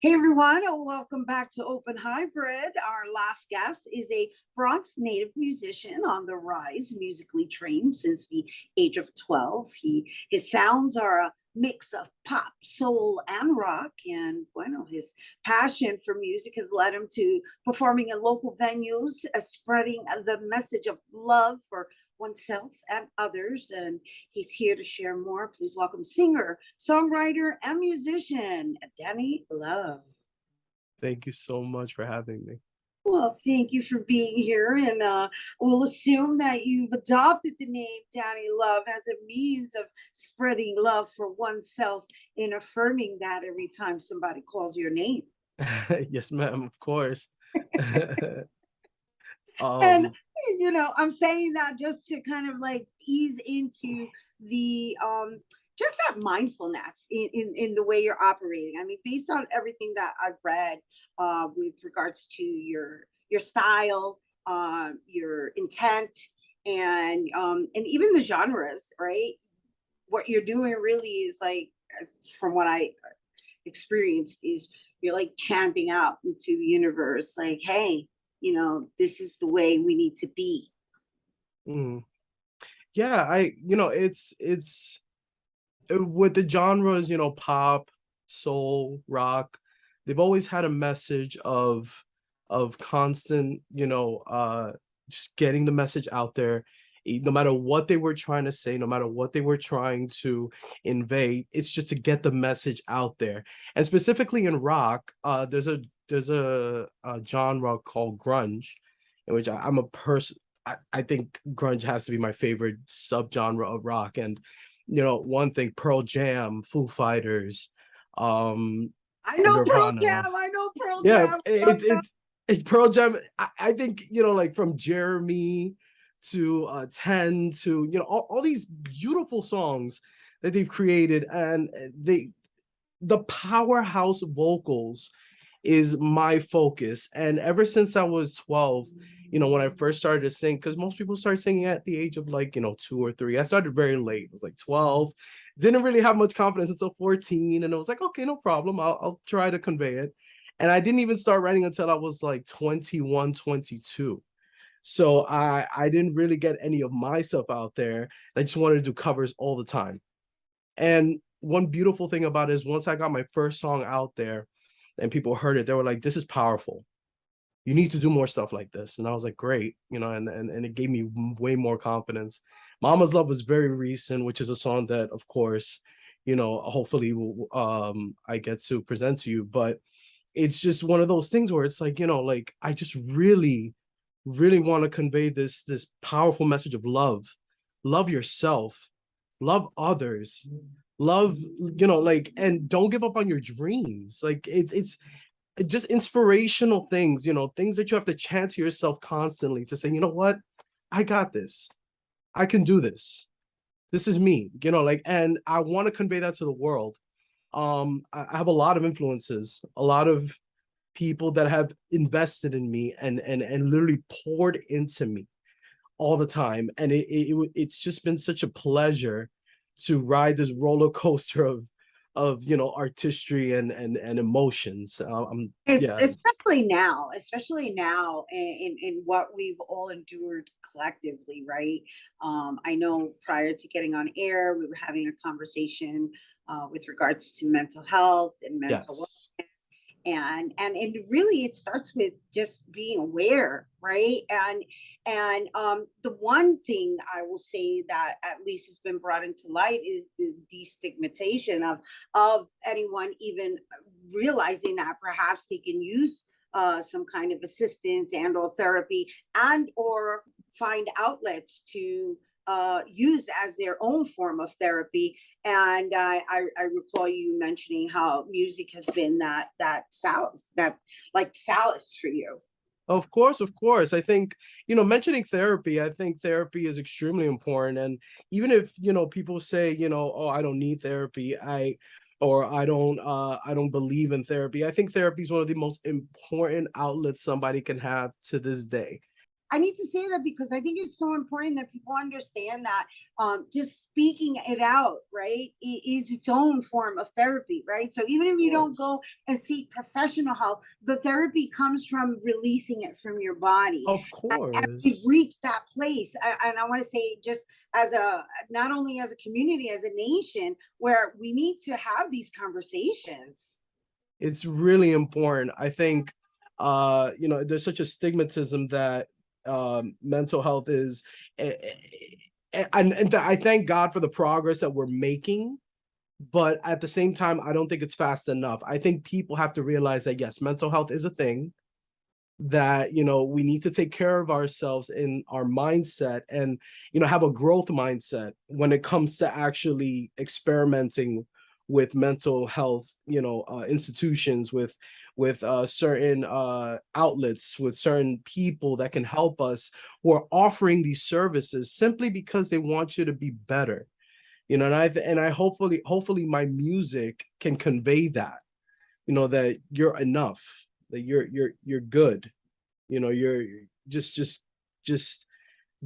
Hey everyone, welcome back to Open Hybrid. Our last guest is a Bronx native musician on the rise, musically trained since the age of 12. His sounds are a mix of pop, soul, and rock. And bueno, his passion for music has led him to performing in local venues, spreading the message of love for oneself and others. And he's here to share more. Please welcome singer, songwriter, and musician, Danny Love. Thank you so much for having me. Well, thank you for being here. And we'll assume that you've adopted the name Danny Love as a means of spreading love for oneself and affirming that every time somebody calls your name. Yes, ma'am, of course. And Um, I'm saying that just to kind of like ease into the just that mindfulness in the way you're operating. I mean, based on everything that I've read with regards to your style, your intent, and even the genres, right? What you're doing really is like, from what I experienced, is you're like chanting out into the universe, like, hey, this is the way we need to be. mm, yeah, it's with the genres, pop, soul, rock, they've always had a message of constant, just getting the message out there. No matter what they were trying to say, no matter what they were trying to convey, it's just to get the message out there. And specifically in rock, there's a genre called grunge, in which I'm a person. I think grunge has to be my favorite subgenre of rock. And one thing, Pearl Jam, Foo Fighters, I know Pearl Nirvana. Jam. I know Pearl Yeah, Jam. it's Pearl Jam. I think, like from Jeremy to 10 to, all these beautiful songs that they've created, and the powerhouse vocals is my focus. And ever since I was 12, when I first started to sing, because most people start singing at the age of like, 2 or 3. I started very late. It was like 12. Didn't really have much confidence until 14. And it was like, okay, no problem. I'll try to convey it. And I didn't even start writing until I was like 21, 22. So I didn't really get any of myself out there. I just wanted to do covers all the time. And one beautiful thing about it is once I got my first song out there and people heard it, they were like, this is powerful. You need to do more stuff like this. And I was like, great, and it gave me way more confidence. Mama's Love was very recent, which is a song that, of course, hopefully I get to present to you. But it's just one of those things where it's like, like I just really, really want to convey this powerful message of love. Love yourself, love others, love, like, and don't give up on your dreams. Like it's just inspirational things, things that you have to chant to yourself constantly to say, you know what, I got this, I can do this, this is me, like. And I want to convey that to the world. I have a lot of influences, a lot of people that have invested in me and literally poured into me all the time. And it's just been such a pleasure to ride this roller coaster of artistry and emotions. Yeah. Especially now in what we've all endured collectively, right? I know prior to getting on air, we were having a conversation with regards to mental health and mental Yes. and really it starts with just being aware, right? And the one thing I will say that at least has been brought into light is the destigmatization of anyone even realizing that perhaps they can use some kind of assistance and or therapy and or find outlets to use as their own form of therapy. And I recall you mentioning how music has been that solace for you. Of course, of course. I think, mentioning therapy, I think therapy is extremely important. And even if, people say, oh, I don't need therapy, or I don't believe in therapy. I think therapy is one of the most important outlets somebody can have to this day. I need to say that because I think it's so important that people understand that just speaking it out, right, is its own form of therapy, right? So even if you don't go and seek professional help, the therapy comes from releasing it from your body. Of And we've course. reached that place, and I want to say, just as a, not only as a community, as a nation, where we need to have these conversations. It's really important. I think there's such a stigmatism that mental health is, and I thank God for the progress that we're making, but at the same time, I don't think it's fast enough. I think people have to realize that yes, mental health is a thing, that we need to take care of ourselves in our mindset, and have a growth mindset when it comes to actually experimenting with mental health institutions, with certain outlets, with certain people that can help us, who are offering these services simply because they want you to be better. And I hopefully my music can convey that, that you're enough, that you're good, you're just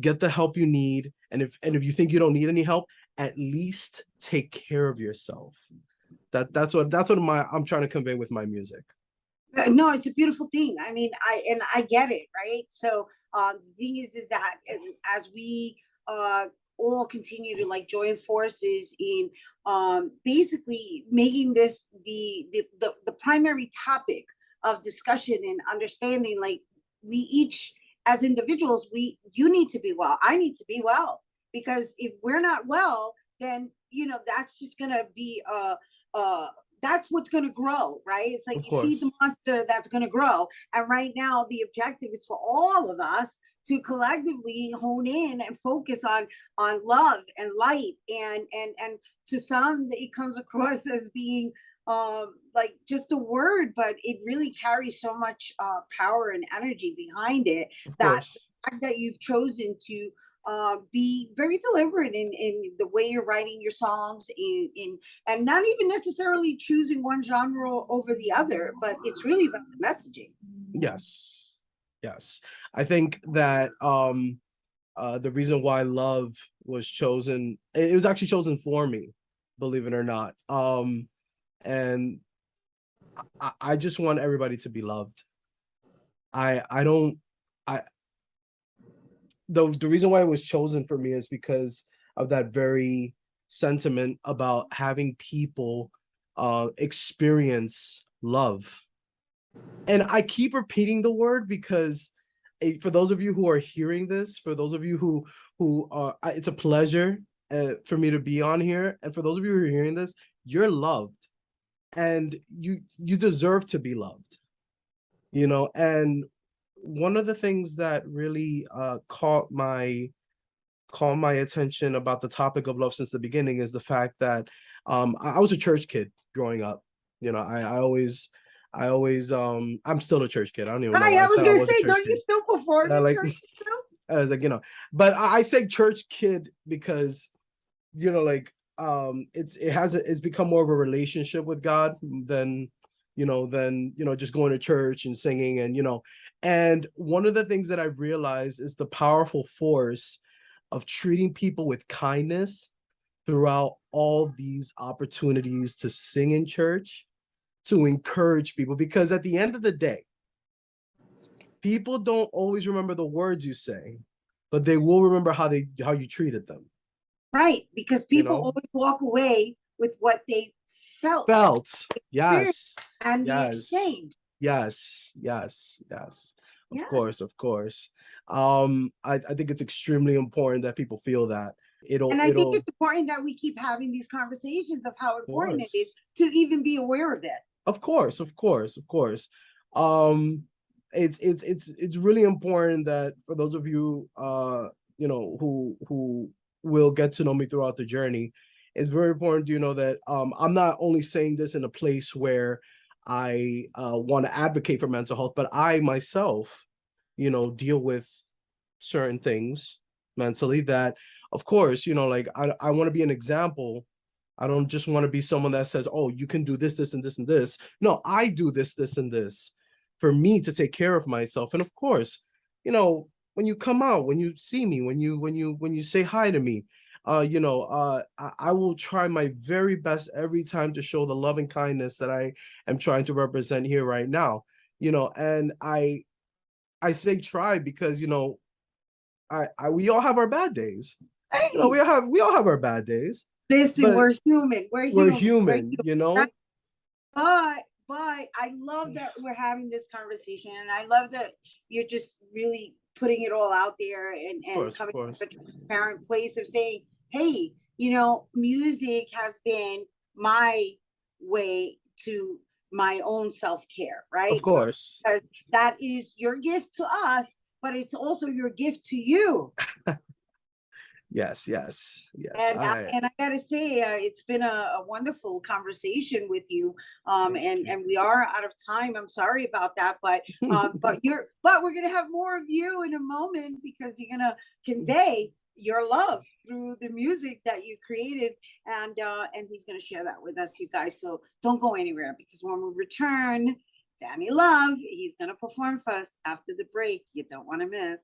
get the help you need. And if you think you don't need any help, at least take care of yourself. That's what I'm trying to convey with my music. No, it's a beautiful thing. I mean, I get it, right? So the thing is that as we uh all continue to like join forces in basically making this the primary topic of discussion and understanding, like we each as individuals, you need to be well, I need to be well, because if we're not well, then that's just gonna be that's what's going to grow, right? It's like Of you feed the course. monster that's going to grow. And right now, the objective is for all of us to collectively hone in and focus on love and light. And to some, it comes across as being like just a word, but it really carries so much power and energy behind it, Of that course. the fact that you've chosen to be very deliberate in the way you're writing your songs, in and not even necessarily choosing one genre over the other, but it's really about the messaging. Yes. Yes. I think that the reason why love was chosen, it was actually chosen for me, believe it or not. And I just want everybody to be loved. I don't I the reason why it was chosen for me is because of that very sentiment about having people experience love. And I keep repeating the word because for those of you who are hearing this, for those of you who are, it's a pleasure for me to be on here, and for those of you who are hearing this, you're loved, and you deserve to be loved. And one of the things that really caught my attention about the topic of love since the beginning is the fact that I was a church kid growing up. I always I'm still a church kid. I don't even know Right, why I I was said I gonna was a say, church don't you kid. still perform in Like church too? I was like, but I say church kid because like it's become more of a relationship with God than just going to church and singing. And one of the things that I've realized is the powerful force of treating people with kindness throughout all these opportunities to sing in church, to encourage people, because at the end of the day, people don't always remember the words you say, but they will remember how you treated them. Right, because you people know always walk away with what they felt, Felt. experience, Yes. and the Yes. exchange. Yes. Yes. Yes. Of Yes. course. Of course. I think it's extremely important that people feel that. And I think It'll it's important that we keep having these conversations of how Of important it is course. to even be aware of it. Of course. Of course. Of course. Um, it's really important that for those of you who will get to know me throughout the journey, it's very important that I'm not only saying this in a place where I want to advocate for mental health, but I myself deal with certain things mentally that, of course, like I want to be an example. I don't just want to be someone that says, oh, you can do this, this, and this, and this. No, I do this, this, and this for me to take care of myself. And of course, you know, when you come out, when you see me, when you say hi to me. I will try my very best every time to show the love and kindness that I am trying to represent here right now. And I say try because I we all have our bad days. Hey, We all have our bad days, listen, but we're human. We're we're human. We're human, human. Right? But I love that we're having this conversation, and I love that you're just really putting it all out there and Of coming course. from a transparent place of saying, hey, music has been my way to my own self-care, Of right? course. Because that is your gift to us, but it's also your gift to you. Yes, yes, yes. And I and I gotta say, it's been a wonderful conversation with you. thank And we are out of time. I'm sorry about that, but you. we're gonna have more of you in a moment because you're gonna convey your love through the music that you created, and he's gonna share that with us, you guys. So don't go anywhere because when we return, Danny Love, he's gonna perform for us after the break. You don't want to miss.